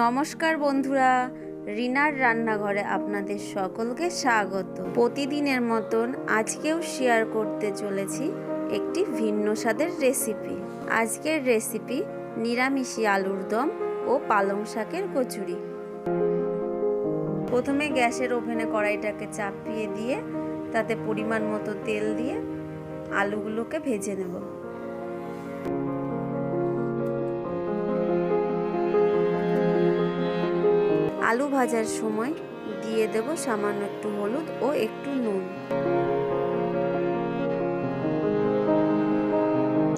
নমস্কার বন্ধুরা, রিনার রান্নাঘরে আপনাদের সকলকে স্বাগত। প্রতিদিনের মতন আজকেও শেয়ার করতে চলেছি একটি ভিন্ন স্বাদের রেসিপি। আজকের রেসিপি নিরামিষি আলুর দম ও পালং শাকের কচুরি। প্রথমে গ্যাসের ওভেনে কড়াইটাকে চাপিয়ে দিয়ে তাতে পরিমাণ মতো তেল দিয়ে আলুগুলোকে ভেজে নেব। আলু ভাজার সময় দিয়ে দেব সামান্য একটু হলুদ ও একটু নুন।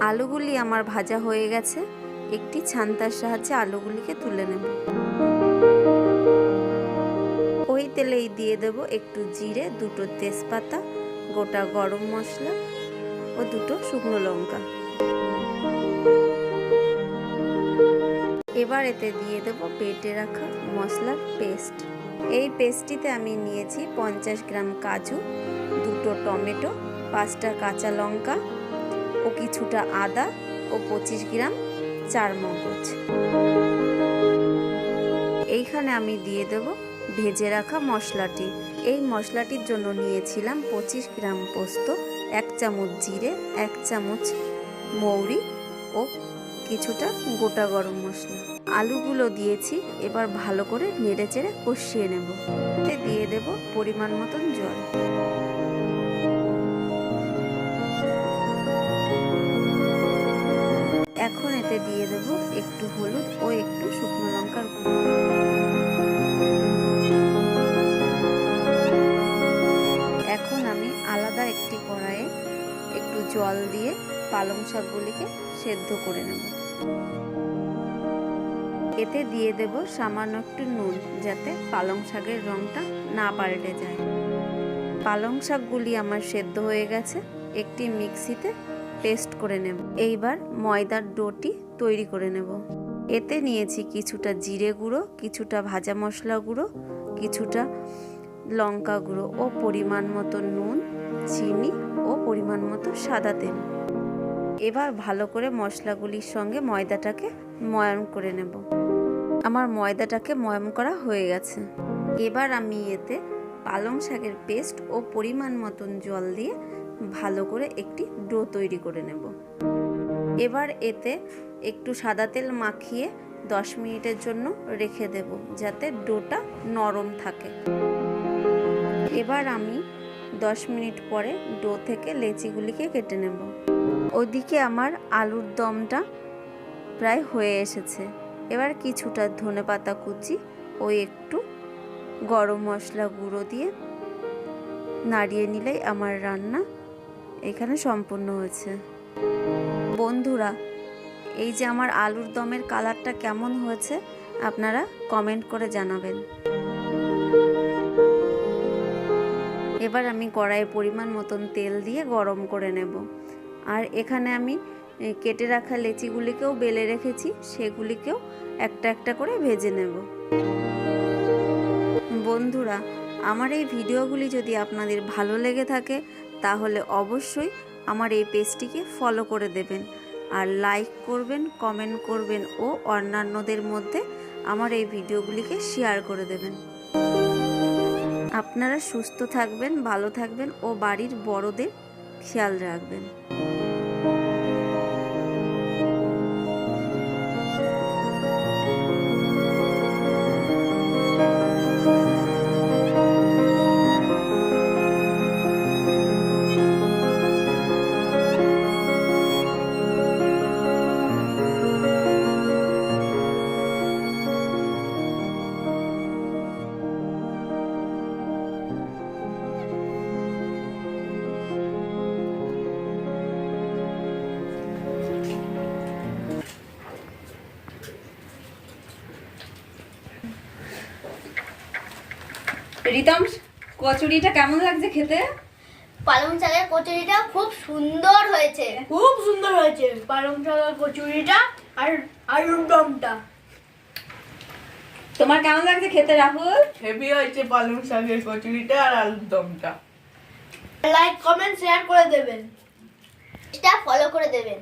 আলুগুলি আমার ভাজা হয়ে গেছে। একটি ছান্তার সাহায্যে আলুগুলিকে তুলে নেব। ওই তেলেই দিয়ে দেব একটু জিরে, দুটো তেজপাতা, গোটা গরম মশলা ও দুটো শুকনো লঙ্কা। এবার এতে দিয়ে দেব বেটে রাখা মশলার পেস্ট। এই পেস্টটিতে আমি নিয়েছি 50 গ্রাম কাজু, দুটো টমেটো, 5টা কাঁচা লঙ্কা ও কিছুটা আদা ও 25 গ্রাম চারমগজ। এইখানে আমি দিয়ে দেব ভেজে রাখা মশলাটি। এই মশলাটির জন্য নিয়েছিলাম 25 গ্রাম পোস্ত, 1 চামচ জিরে, 1 চামচ মৌরি ও কিছুটা গোটা গরম মশলা। আলুগুলো দিয়েছি, এবার ভালো করে নেড়েচেড়ে কষিয়ে নেব। এতে দিয়ে দেব পরিমাণ মতন জল। এখন এতে দিয়ে দেব একটু হলুদ ও একটু শুকনো লঙ্কার গুঁড়ো। এখন আমি আলাদা একটি কড়াইয়ে একটু জল দিয়ে পালং শাকগুলিকে সেদ্ধ করে নেব। এতে দিয়ে দেব সামান্য একটু নুন, যাতে পালং শাকের রঙটা না পাল্টে যায়। পালং শাকগুলি আমার সেদ্ধ হয়ে গেছে, একটি মিক্সিতে পেস্ট করে নেব। এইবার ময়দার ডোটি তৈরি করে নেব। এতে নিয়েছি কিছুটা জিরে গুঁড়ো, কিছুটা ভাজা মশলা গুঁড়ো, কিছুটা লঙ্কা গুঁড়ো ও পরিমাণ মতো নুন, চিনি ও পরিমাণ মতো সাদা তেল। এবার ভালো করে মশলাগুলির সঙ্গে ময়দাটাকে ময়ান করে নেব। আমার ময়দাটাকে ময়ান করা হয়ে গেছে। এবার আমি এতে পালং শাকের পেস্ট ও পরিমাণ মতন জল দিয়ে ভালো করে একটি ডো তৈরি করে নেব। এবার এতে একটু সাদা তেল মাখিয়ে 10 মিনিটের জন্য রেখে দেব, যাতে ডোটা নরম থাকে। এবার আমি 10 মিনিট পরে ডো থেকে লেচিগুলিকে কেটে নেব। ওদিকে আমার আলুর দমটা প্রায় হয়ে এসেছে। এবার কিছুটা ধনেপাতা কুচি ও একটু গরম মশলা গুঁড়ো দিয়ে নাড়িয়ে নিলেই আমার রান্না এখানে সম্পূর্ণ হয়েছে। বন্ধুরা, এই যে আমার আলুর দমের কালারটা কেমন হয়েছে আপনারা কমেন্ট করে জানাবেন। এবার আমি কড়াইয়ে পরিমাণ মতন তেল দিয়ে গরম করে নেব। আর এখানে আমি কেটে রাখা লেচিগুলিকেও বেলে রেখেছি, সেগুলিকেও একটা একটা করে ভেজে নেব। বন্ধুরা, আমার এই ভিডিওগুলি যদি আপনাদের ভালো লেগে থাকে তাহলে অবশ্যই আমার এই পেজটিকে ফলো করে দেবেন, আর লাইক করবেন, কমেন্ট করবেন ও অন্যান্যদের মধ্যে আমার এই ভিডিওগুলিকে শেয়ার করে দেবেন। আপনারা সুস্থ থাকবেন, ভালো থাকবেন ও বাড়ির বড়দের খেয়াল রাখবেন। রিতম, কচুরিটা কেমন লাগছে খেতে? পালং শাকের কচুরিটা খুব সুন্দর হয়েছে। খুব সুন্দর হয়েছে পালং শাকের কচুরিটা আর আলুর দমটা। তোমার কেমন লাগছে খেতে রাহুল? হেভি হয়েছে পালং শাকের কচুরিটা আর আলুর দমটা। লাইক কমেন্ট শেয়ার করে দেবেন, এটা ফলো করে দেবেন।